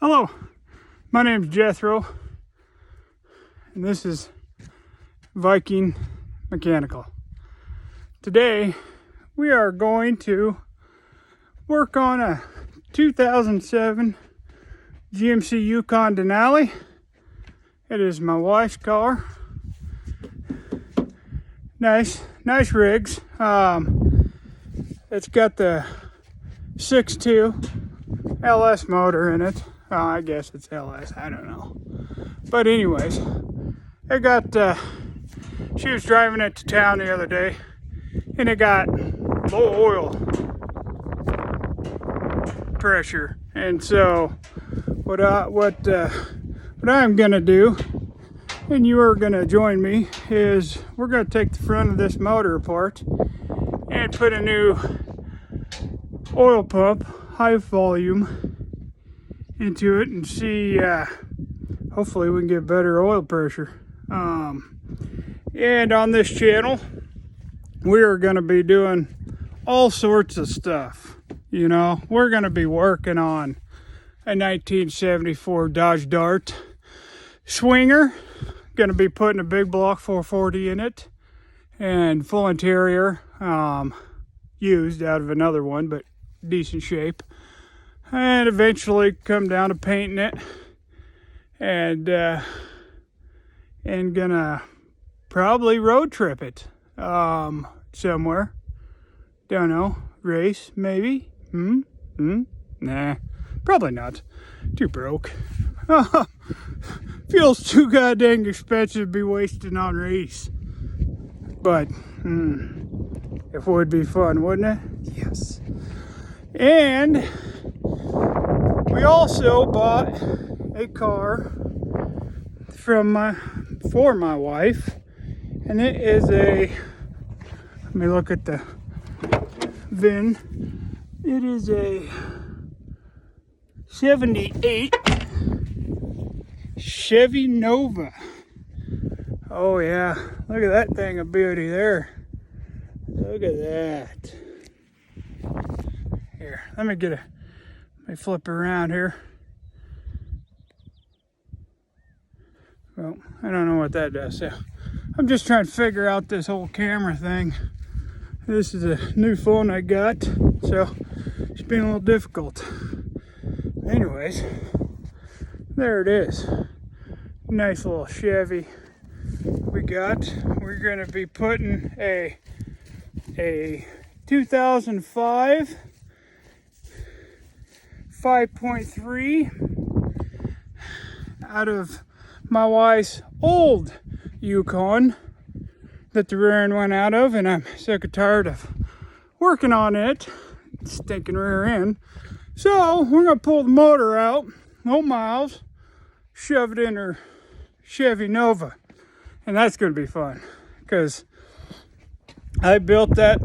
Hello, my name's Jethro, and this is Viking Mechanical. Today, we are going to work on a 2007 GMC Yukon Denali. It is my wife's car. Nice rigs. It's got the 6.2 LS motor in it. I guess it's LS, I don't know. But anyways, she was driving it to town the other day, and it got low oil pressure. And so what I'm gonna do, and you are gonna join me, is we're gonna take the front of this motor apart and put a new oil pump, high volume, into it and see, hopefully we can get better oil pressure. And on this channel, we are going to be doing all sorts of stuff. You know, we're going to be working on a 1974 Dodge Dart Swinger. Going to be putting a big block 440 in it and full interior, used out of another one, but decent shape. And eventually come down to painting it and gonna probably road trip it somewhere. Don't know. Race maybe. Nah, probably not. Too broke. Feels too goddamn expensive to be wasting on race. But it would be fun, wouldn't it? Yes. And we also bought a car for my wife, and it is let me look at the VIN. It is a 78 Chevy Nova. Oh yeah, look at that thing of beauty there. Look at that. Here, let me flip around here. Well, I don't know what that does. So I'm just trying to figure out this whole camera thing. This is a new phone I got, so it's been a little difficult. Anyways, there it is. Nice little Chevy we got. We're gonna be putting a 2005 5.3 out of my wife's old Yukon that the rear end went out of, and I'm sick and tired of working on it, stinking rear end. So we're gonna pull the motor out, low miles, shove it in her Chevy Nova, and that's gonna be fun because I built that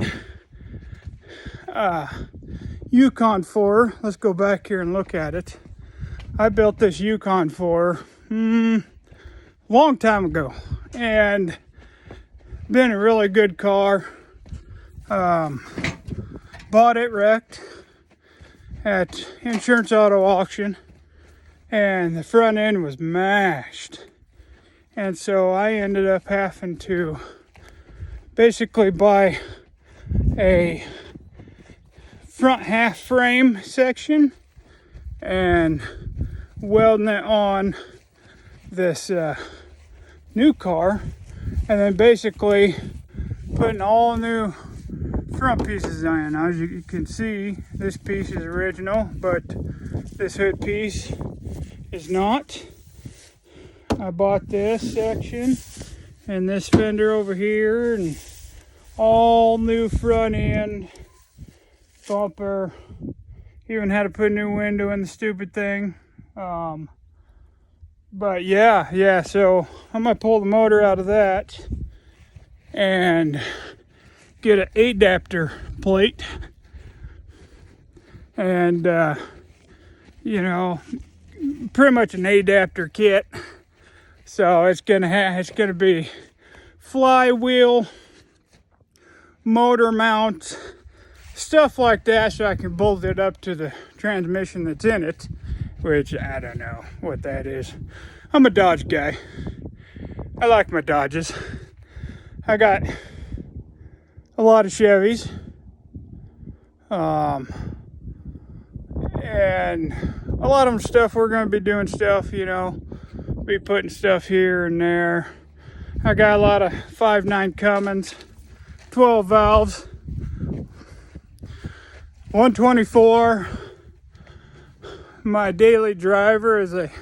Yukon for her. Let's go back here and look at it. I built this Yukon for her long time ago, and been a really good car. Bought it wrecked at Insurance Auto Auction, and the front end was mashed, and so I ended up having to basically buy a front half frame section and welding it on this new car, and then basically putting all new front pieces in. As you can see, this piece is original, but this hood piece is not. I bought this section and this fender over here, and all new front end, bumper, even had to put a new window in the stupid thing. But yeah, so I'm gonna pull the motor out of that and get an adapter plate, and pretty much an adapter kit. So it's gonna be flywheel, motor mount, stuff like that, so I can bolt it up to the transmission that's in it, which I don't know what that is. I'm a Dodge guy. I like my Dodges. I got a lot of Chevys. And a lot of them stuff, we're going to be doing stuff, you know, be putting stuff here and there. I got a lot of 5.9 Cummins, 12 valves, 124. My daily driver is a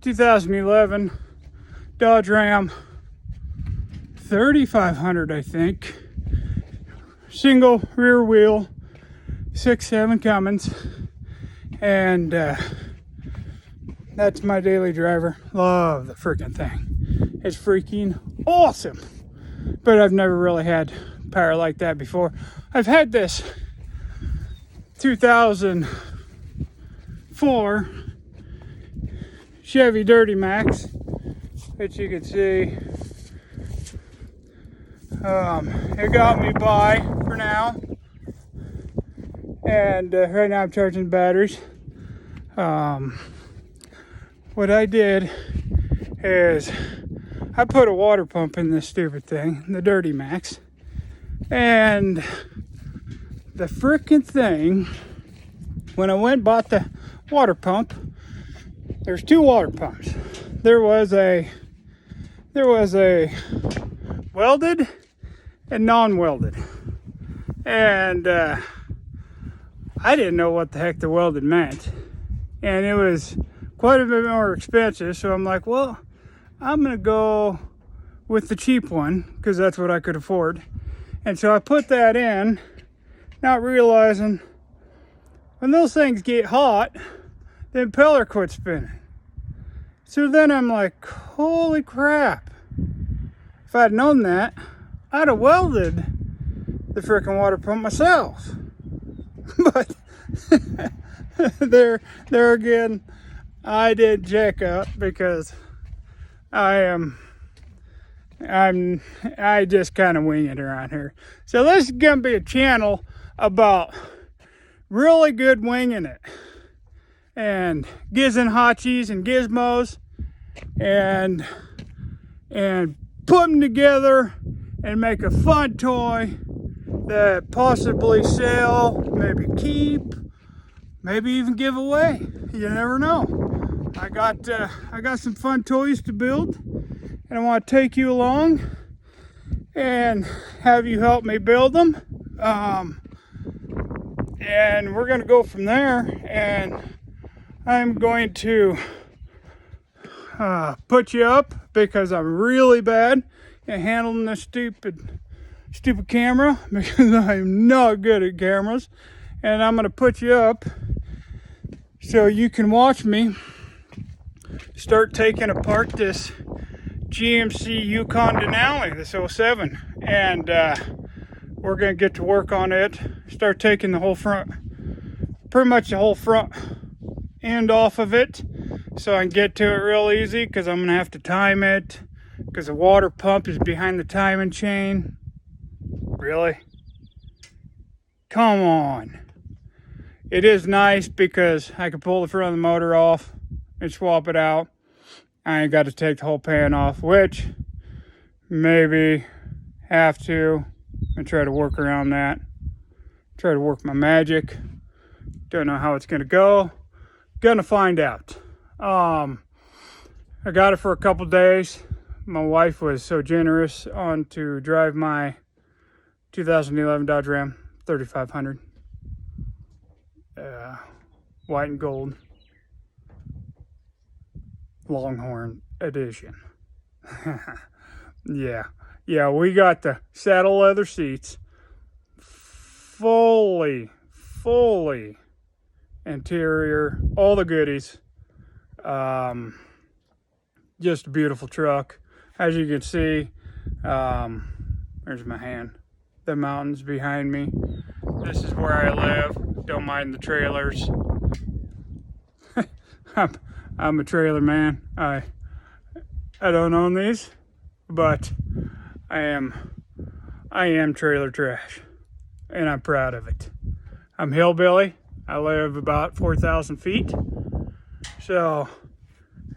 2011 Dodge Ram 3500, I think. Single rear wheel, 6.7 Cummins. And that's my daily driver. Love the freaking thing. It's freaking awesome. But I've never really had power like that before. I've had this 2004 Chevy Dirty Max, which you can see. It got me by for now. And right now I'm charging the batteries. What I did is I put a water pump in this stupid thing, the Dirty Max. And the freaking thing, when I went and bought the water pump, there's two water pumps. There was a welded and non-welded. And I didn't know what the heck the welded meant. And it was quite a bit more expensive. So I'm like, well, I'm going to go with the cheap one because that's what I could afford. And so I put that in, not realizing when those things get hot, the impeller quits spinning. So then I'm like, holy crap. If I'd known that, I'd have welded the freaking water pump myself. But there again, I did check up because I just kind of wing it around here. So this is gonna be a channel about really good winging it and gizzing hotchies and gizmos and put them together and make a fun toy that possibly sell, maybe keep, maybe even give away. You never know. I got some fun toys to build, and I want to take you along and have you help me build them. And we're going to go from there, and I'm going to put you up because I'm really bad at handling this stupid camera because I'm not good at cameras. And I'm going to put you up so you can watch me start taking apart this GMC Yukon Denali, this 07. And we're going to get to work on it, start taking the whole front, pretty much the whole front end off of it so I can get to it real easy because I'm going to have to time it because the water pump is behind the timing chain. Really? Come on. It is nice because I can pull the front of the motor off and swap it out. I ain't got to take the whole pan off, which maybe have to and try to work around that. Try to work my magic. Don't know how it's going to go. Gonna find out. I got it for a couple days. My wife was so generous on to drive my 2011 Dodge Ram 3500. White and gold. Longhorn edition. Yeah, we got the saddle leather seats. Fully interior, all the goodies. Just a beautiful truck. As you can see, there's my hand. The mountains behind me. This is where I live. Don't mind the trailers. I'm a trailer man. I don't own these, but I am trailer trash, and I'm proud of it. I'm hillbilly. I live about 4,000 feet, So,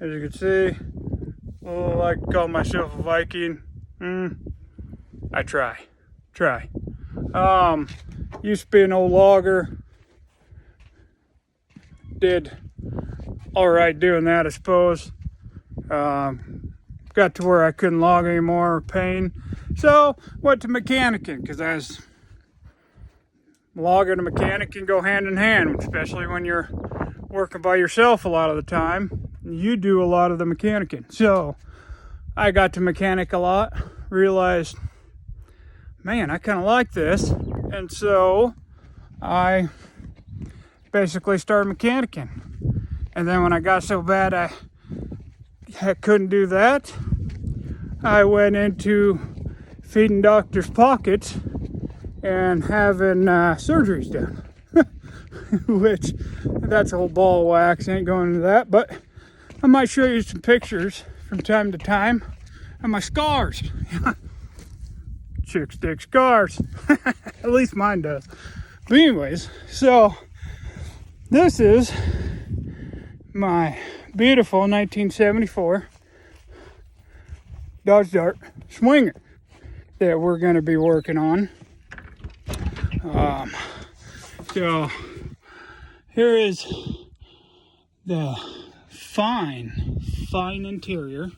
as you can see, oh, I call myself a Viking. I try. Used to be an old logger. Did all right doing that, I suppose. Got to where I couldn't log anymore, pain. So, went to mechanicking, because I was logging and mechanic can go hand in hand, especially when you're working by yourself a lot of the time. You do a lot of the mechanicking. So I got to mechanic a lot, realized, man, I kind of like this. And so I basically started mechanicking. And then when I got so bad I couldn't do that, I went into feeding doctors' pockets and having surgeries done. Which, that's a whole ball of wax, ain't going into that, but I might show you some pictures from time to time of my scars. Chick stick scars. At least mine does. But anyways, so this is my beautiful 1974 Dodge Dart Swinger that we're going to be working on. So here is the fine interior.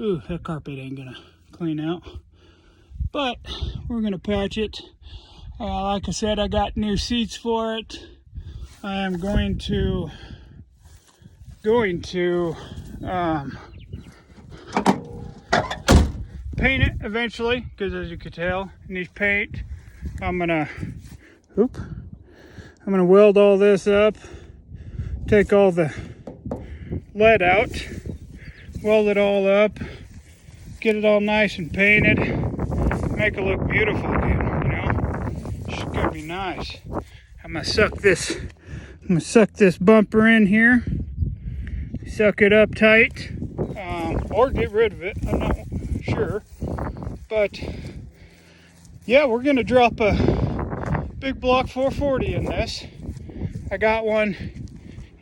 Ooh, that carpet ain't gonna clean out, but we're gonna patch it. Like I said, I got new seats for it. I am going to paint it eventually, because as you can tell, it needs paint. I'm gonna weld all this up, take all the lead out, weld it all up, get it all nice and painted, make it look beautiful again, you know? It's gonna be nice. I'm gonna suck this bumper in here, suck it up tight, or get rid of it, I'm not sure. But yeah, we're gonna drop a big block 440 in this. I got one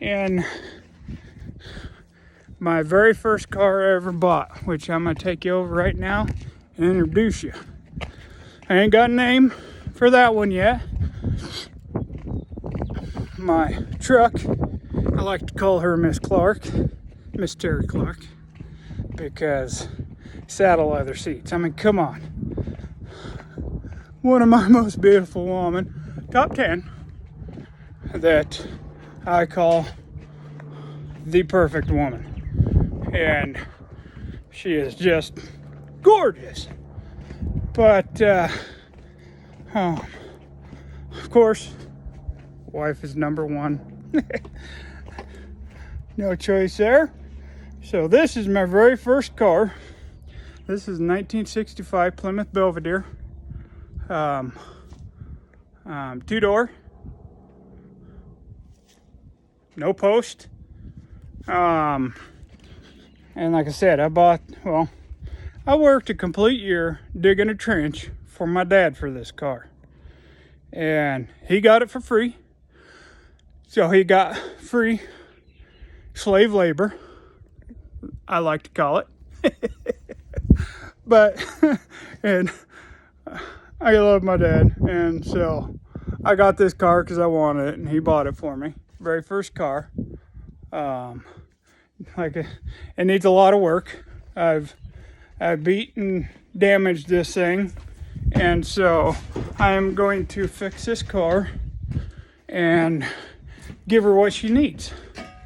in my very first car I ever bought, which I'm gonna take you over right now and introduce you. I ain't got a name for that one yet. My truck, I like to call her Miss Terry Clark, because saddle leather seats. I mean, come on. One of my most beautiful women, top 10, that I call the perfect woman. And she is just gorgeous. But, of course, wife is number one. No choice there. So this is my very first car. This is 1965 Plymouth Belvedere. Two-door, no post. And like I said, I worked a complete year digging a trench for my dad for this car. And he got it for free. So he got free slave labor, I like to call it. But, and I love my dad, and so I got this car because I wanted it, and he bought it for me. Very first car. It needs a lot of work. I've beat and damaged this thing, and so I am going to fix this car and give her what she needs,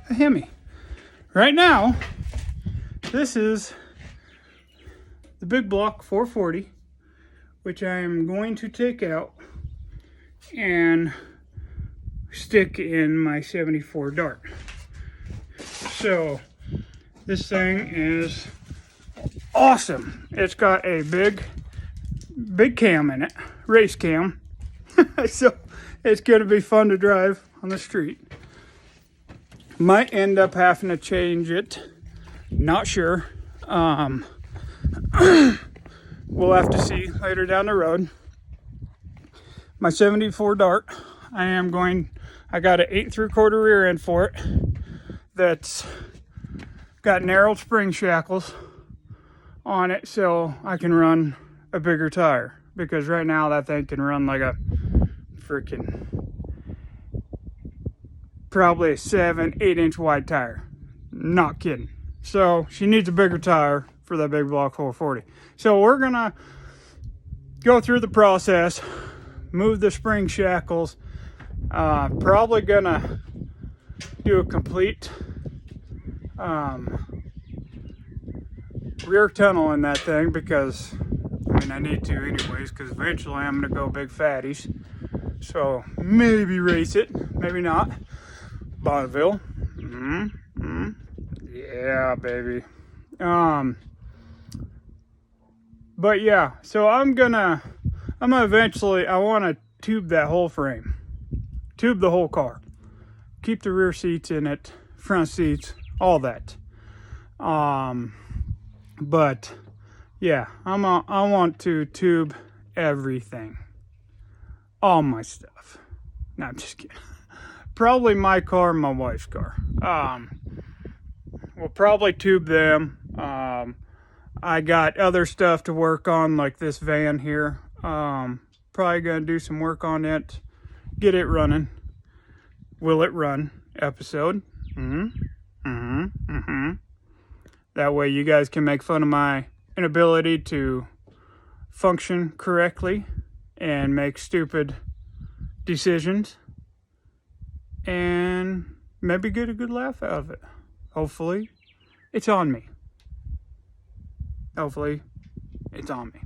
a Hemi. Right now, this is the big block 440, which I am going to take out and stick in my 74 Dart. So this thing is awesome. It's got a big cam in it, race cam. So it's going to be fun to drive on the street. Might end up having to change it, not sure. We'll have to see later down the road. My 74 Dart, I got an 8 3/4 rear end for it. that's got narrowed spring shackles on it so I can run a bigger tire, because right now that thing can run like a freaking probably a 7-8 inch wide tire. Not kidding. So she needs a bigger tire for that big block 440. So we're gonna go through the process, move the spring shackles, probably gonna do a complete rear tunnel in that thing, because I mean I need to anyways, because eventually I'm gonna go big fatties. So maybe race it, maybe not. Bonneville, yeah, baby. But yeah, so I'm gonna eventually, I want to tube that whole frame, tube the whole car, keep the rear seats in it, front seats, all that. But yeah, I want to tube everything, all my stuff. No, I'm just kidding. Probably my car and my wife's car. We'll probably tube them. I got other stuff to work on, like this van here. Probably gonna do some work on it, get it running. Will it run episode? That way you guys can make fun of my inability to function correctly and make stupid decisions, and maybe get a good laugh out of it. Hopefully it's on me. Hopefully it's on me.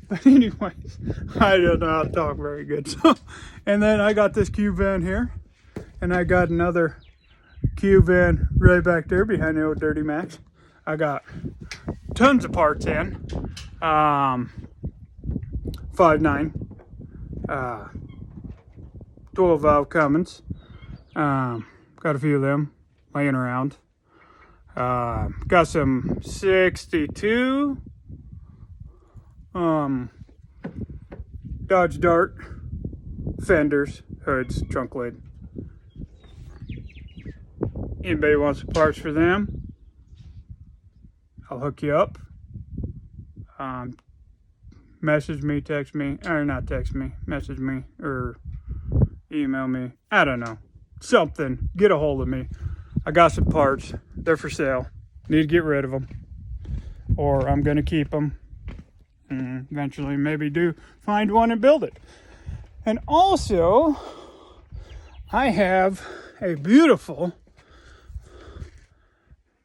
But anyways, I don't know how to talk very good. So, and then I got this Q van here, and I got another Q van right back there behind the old Dirty Max. I got tons of parts in. 5.9, 12 valve Cummins. Got a few of them laying around. Got some 62 Dodge Dart fenders, hoods, trunk lid. Anybody wants parts for them, I'll hook you up. Message me, text me, or not text me, message me, or email me. I don't know. Something. Get a hold of me. I got some parts. They're for sale. Need to get rid of them, or I'm going to keep them. Eventually maybe find one and build it. And also, I have a beautiful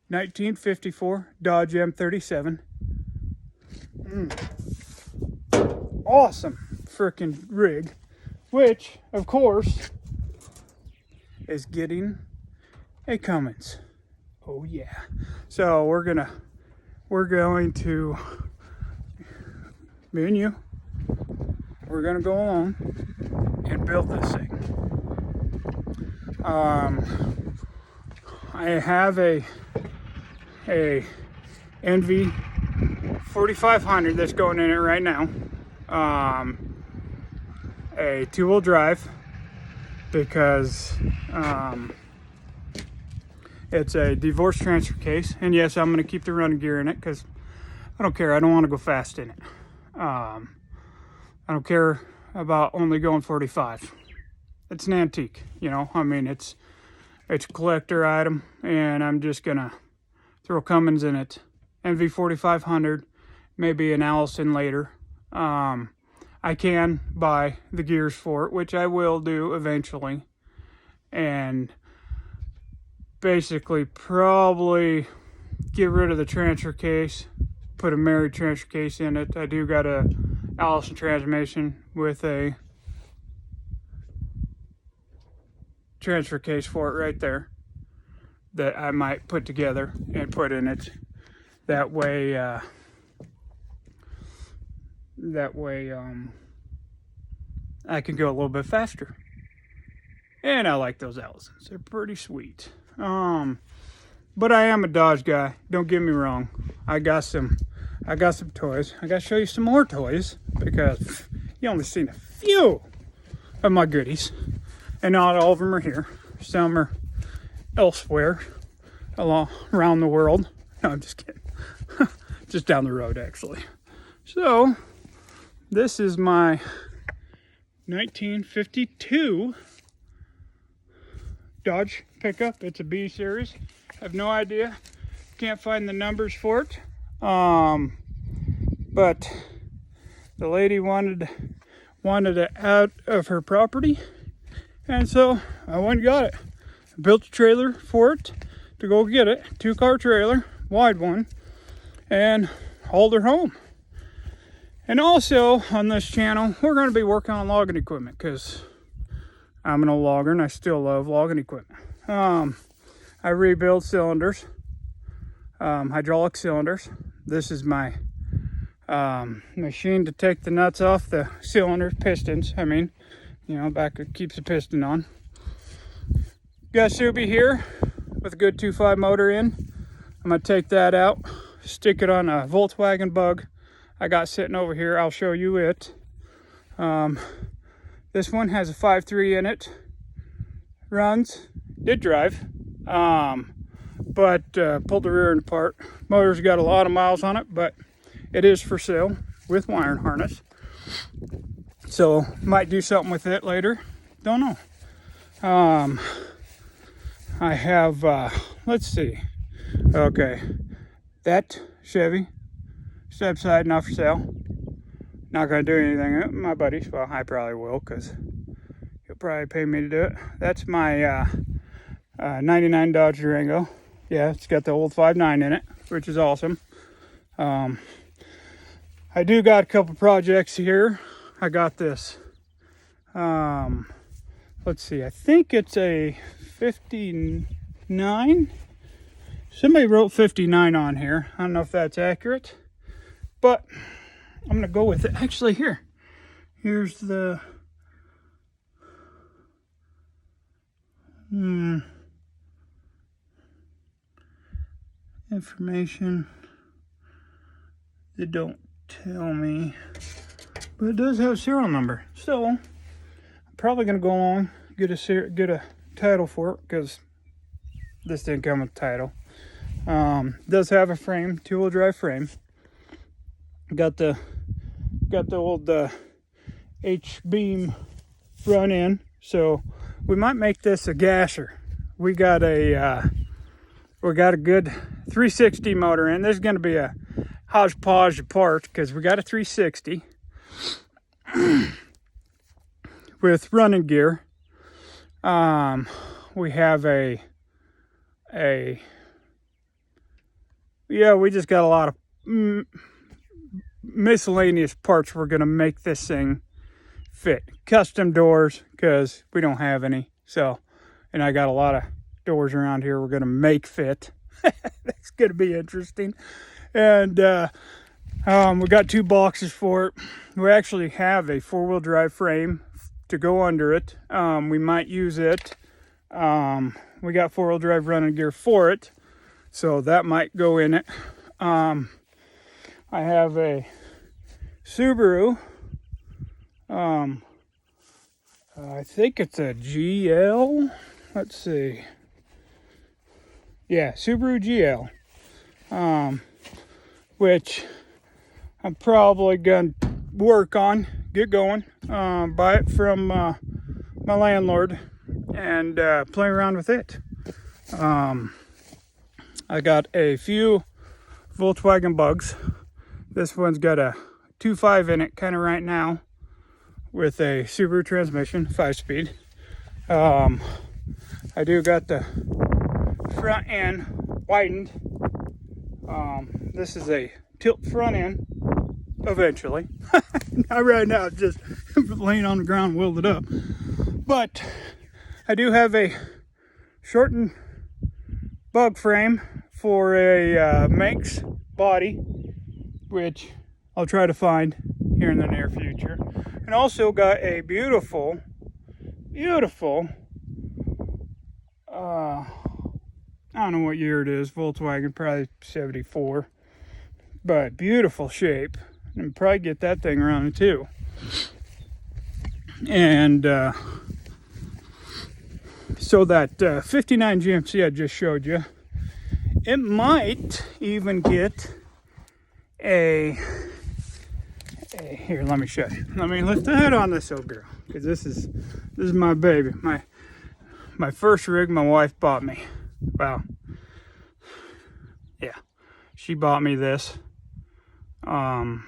1954 Dodge M37. Awesome freaking rig, which of course is getting a Cummins. Oh yeah. So we're going to, me and you, we're going to go along and build this thing. I have a NV 4500 that's going in it right now. A two-wheel drive, because it's a divorce transfer case. And yes, I'm going to keep the running gear in it, because I don't care. I don't want to go fast in it. I don't care about only going 45. It's an antique, you know. I mean, it's a collector item, and I'm just gonna throw Cummins in it. NV 4500, maybe an Allison later. I can buy the gears for it, which I will do eventually, and basically probably get rid of the transfer case, put a married transfer case in it. I do got a Allison transmission with a transfer case for it right there that I might put together and put in it. That way I can go a little bit faster. And I like those Allisons. They're pretty sweet. But I am a Dodge guy. Don't get me wrong. I got some toys. I got to show you some more toys, because you only seen a few of my goodies, and not all of them are here. Some are elsewhere around the world. No, I'm just kidding. Just down the road, actually. So, this is my 1952 Dodge pickup. It's a B series. I have no idea. Can't find the numbers for it. But the lady wanted it out of her property, and so I went and got it. I built a trailer for it to go get it. 2-car trailer, wide one, and hauled her home. And also on this channel, we're going to be working on logging equipment because I'm an old logger and I still love logging equipment. I rebuild cylinders, hydraulic cylinders. This is my machine to take the nuts off the cylinders, pistons. I mean, you know, back it keeps the piston on. Got Subi here with a good 2.5 motor in. I'm gonna take that out, stick it on a Volkswagen Bug I got sitting over here. I'll show you it. This one has a 5.3 in it. Runs, did drive, but pulled the rear end apart. Motor's got a lot of miles on it, but it is for sale with wiring harness. So might do something with it later. Don't know. I have, let's see. Okay, that Chevy, step side, not for sale. Not gonna do anything. My buddies, well, I probably will, because he'll probably pay me to do it. That's my 99 Dodge Durango. Yeah, it's got the old 5.9 in it, which is awesome. I do got a couple projects here. I got this. Let's see. I think it's a 59. Somebody wrote 59 on here. I don't know if that's accurate, but I'm gonna go with it. Actually, here's the information. They don't tell me, but it does have a serial number. So I'm probably gonna go along, get a title for it, because this didn't come with a title. Does have a frame, 2-wheel drive frame. Got the old H-beam front end, so we might make this a gasser. We got a good 360 motor in. There's going to be a hodgepodge of parts because we got a 360 with running gear. We have we just got a lot of miscellaneous parts we're going to make this thing fit. Custom doors, because we don't have any. So, and I got a lot of doors around here we're going to make fit. That's going to be interesting. And we got 2 boxes for it. We actually have a 4-wheel drive frame to go under it. We might use it. We got 4-wheel drive running gear for it, so that might go in it. I have a Subaru. I think it's a GL. Let's see. Yeah, Subaru GL. Which I'm probably gonna work on, get going, buy it from my landlord and play around with it. I got a few Volkswagen Bugs. This one's got a 2.5 in it kind of right now with a Subaru transmission, 5-speed. I do got the front end widened. This is a tilt front end eventually. Not right now, just laying on the ground, welded up. But I do have a shortened bug frame for a Manx body, which I'll try to find here in the near future. And also got a beautiful, I don't know what year it is, Volkswagen, probably 74, but beautiful shape. And probably get that thing around too. So that 59 GMC I just showed you, it might even get a here, let me show you. Let me lift the hood on this old girl, because this is my baby, my first rig my wife bought me. Wow. Yeah, she bought me this when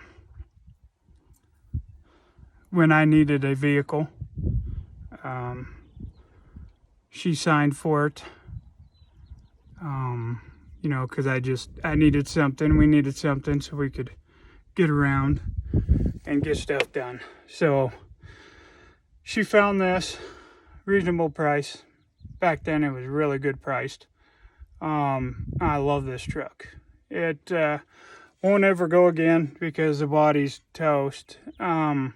I needed a vehicle. She signed for it, you know, because I needed something. We needed something so we could get around and get stuff done. So she found this, reasonable price. Back then it was really good priced. I love this truck. It won't ever go again because the body's toast. I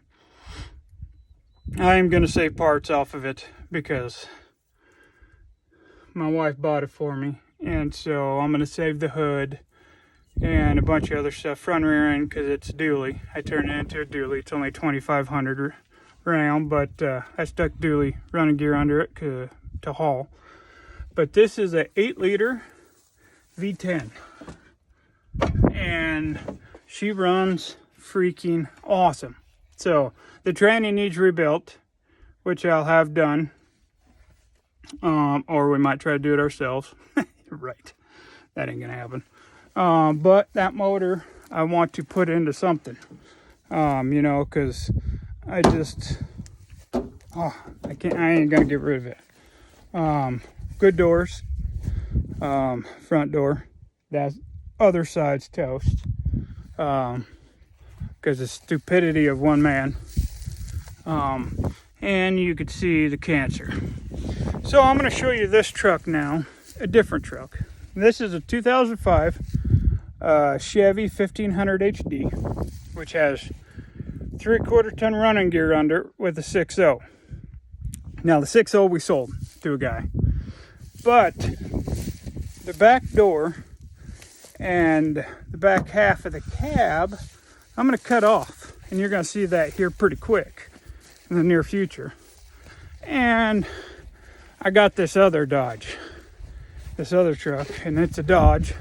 am going to save parts off of it because my wife bought it for me. And so I'm going to save the hood and a bunch of other stuff, front rear end, because it's dually. I turned it into a dually. It's only 2,500 round, but I stuck dually running gear under it to haul. But this is a 8-liter V10, and she runs freaking awesome. So the tranny needs rebuilt, which I'll have done, or we might try to do it ourselves. Right, that ain't gonna happen. But that motor I want to put into something, you know, because I ain't gonna get rid of it. Good doors, front door, that other side's toast, because the stupidity of one man, and you could see the cancer. So I'm going to show you this truck now, a different truck. This is a 2005 Chevy 1500 HD, which has 3/4 ton running gear under with a 6.0. Now the 6.0 we sold to a guy, but the back door and the back half of the cab I'm going to cut off, and you're going to see that here pretty quick in the near future. And I got this other Dodge, this other truck, and it's a Dodge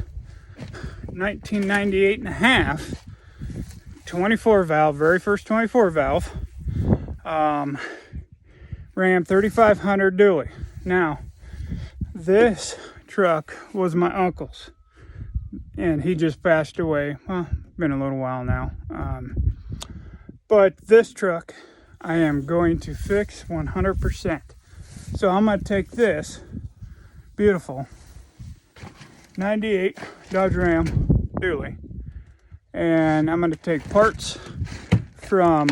1998 and a half 24 valve, very first 24 valve, Ram 3500 dually. Now this truck was my uncle's, and he just passed away. Well, been a little while now. But this truck I am going to fix 100%. So I'm going to take this beautiful 98 Dodge Ram dually, and I'm going to take parts from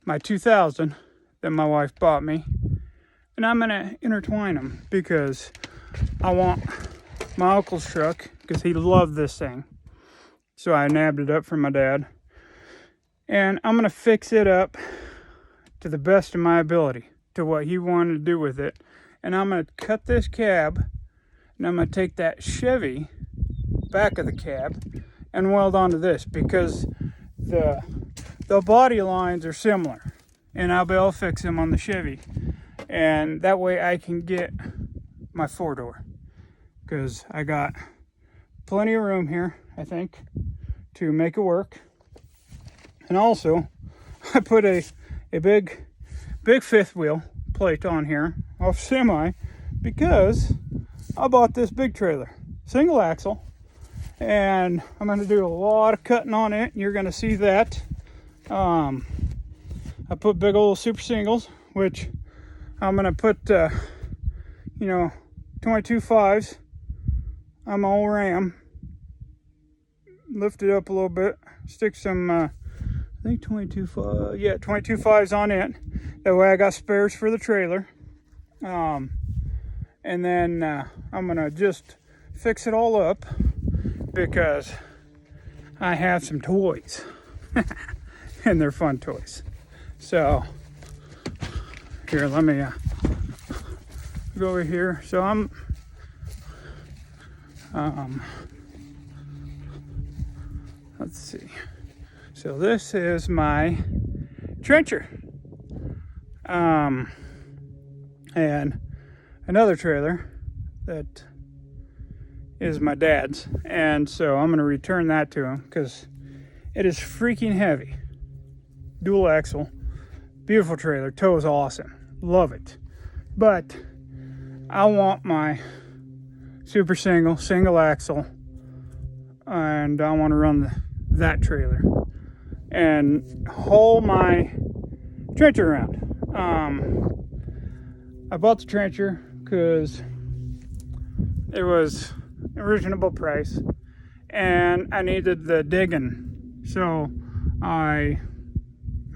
my 2000 that my wife bought me, and I'm going to intertwine them because I want my uncle's truck, because he loved this thing. So I nabbed it up from my dad, and I'm going to fix it up to the best of my ability, to what he wanted to do with it. And I'm going to cut this cab, and I'm going to take that Chevy back of the cab and weld onto this, because the body lines are similar, and I'll be able to fix them on the Chevy, and that way I can get my 4-door, because I got plenty of room here, I think, to make it work. And also I put a big fifth wheel plate on here off semi, because I bought this big trailer, single axle, and I'm going to do a lot of cutting on it. You're going to see that. I put big old super singles, which I'm going to put 22.5s on my old Ram, lift it up a little bit, stick some I think 22.5s on it. That way I got spares for the trailer. And then I'm gonna just fix it all up, because I have some toys and they're fun toys. So here, let me go over here. So I'm let's see. So this is my trencher. And another trailer that is my dad's, and so I'm going to return that to him because it is freaking heavy. Dual axle, beautiful trailer, tow is awesome, love it. But I want my super single axle, and I want to run that trailer and haul my trencher around. I bought the trencher because it was a reasonable price and I needed the digging, so me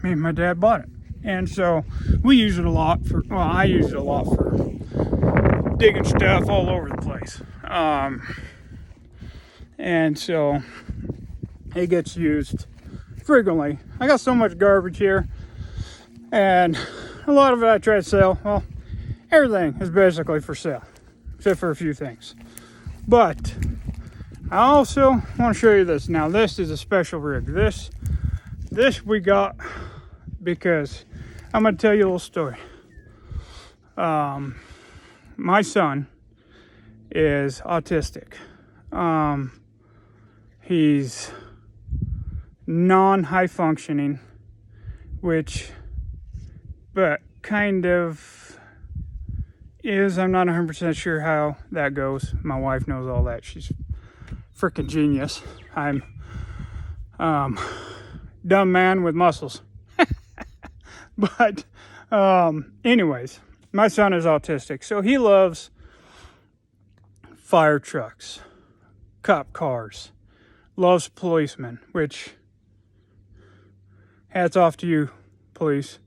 and my dad bought it. And so we use it a lot I use it a lot for digging stuff all over the place. And so it gets used frequently. I got so much garbage here, and a lot of it I try to sell. Well, everything is basically for sale, except for a few things. But I also want to show you this. Now, this is a special rig. This we got because I'm going to tell you a little story. My son is autistic. He's non-high functioning, but kind of is. I'm not 100% sure how that goes. My wife knows all that. She's freaking genius. I'm dumb man with muscles. But anyways, my son is autistic, so he loves fire trucks, cop cars, loves policemen, which hats off to you, police,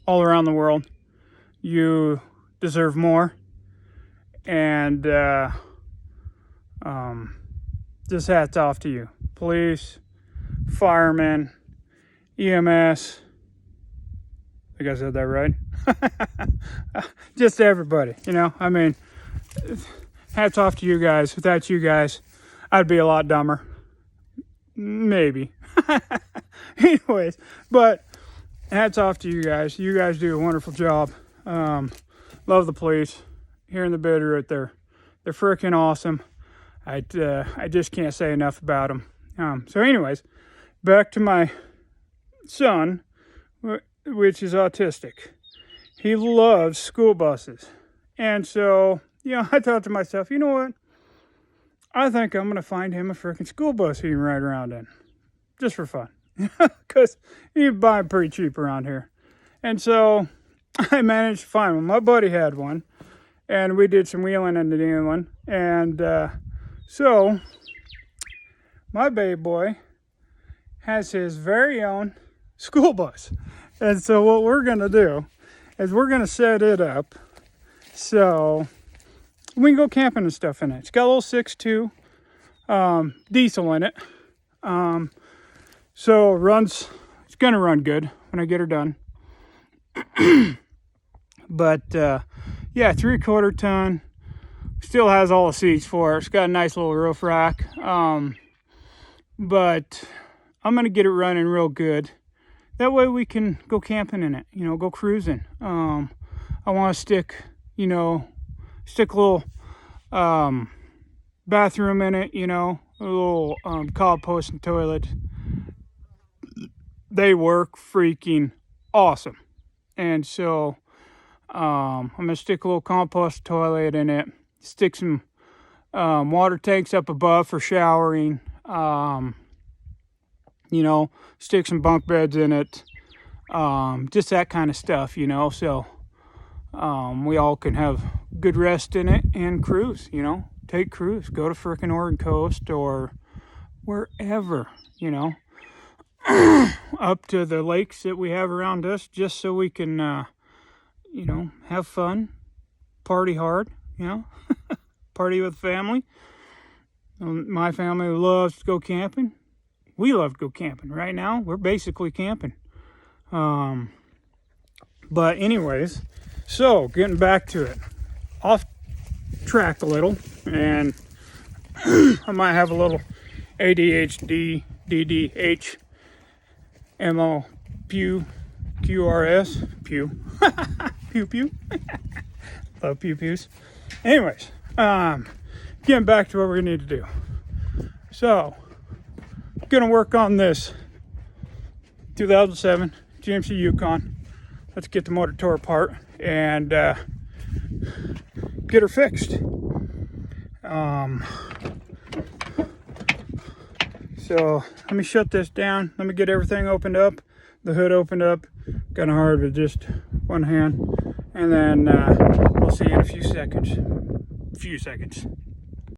all around the world. You deserve more, and just hats off to you, police, firemen, EMS. I think I said that right. Just everybody, I mean, hats off to you guys. Without you guys, I'd be a lot dumber. Maybe. Anyways, but hats off to you guys. You guys do a wonderful job. Love the police. Here in the Bitterroot, they're freaking awesome. I just can't say enough about them. So anyways, back to my son, which is autistic. He loves school buses. And so, I thought to myself, you know what? I think I'm going to find him a freaking school bus he can ride around in. Just for fun. Because you can buy them pretty cheap around here. And so I managed to find one. My buddy had one. And we did some wheeling and dealing. And so my baby boy has his very own school bus. And so what we're going to do is we're going to set it up so we can go camping and stuff in it. It's got a little 6.2 diesel in it. So it's going to run good when I get her done. But, 3/4 ton. Still has all the seats for it. It's got a nice little roof rack. But I'm going to get it running real good. That way we can go camping in it, go cruising. I want to stick a little bathroom in it, a little compost and toilet. They work freaking awesome. And so I'm going to stick a little compost toilet in it, stick some water tanks up above for showering, stick some bunk beds in it, just that kind of stuff, so we all can have good rest in it and cruise, take cruise, go to frickin' Oregon coast or wherever, up to the lakes that we have around us, just so we can, have fun, party hard, party with family. My family loves to go camping. We love to go camping. Right now, we're basically camping. But anyways, so getting back to it. Off track a little, and I might have a little ADHD, DDH, MO, Pew, QRS, Pew, Pew, Pew. Love pew pews. Anyways, getting back to what we need to do. So, gonna work on this 2007 GMC Yukon. Let's get the motor tore apart and get her fixed. So let me shut this down. Let me get everything opened up. The hood opened up. Kind of hard with just one hand. And then we'll see you in a few seconds.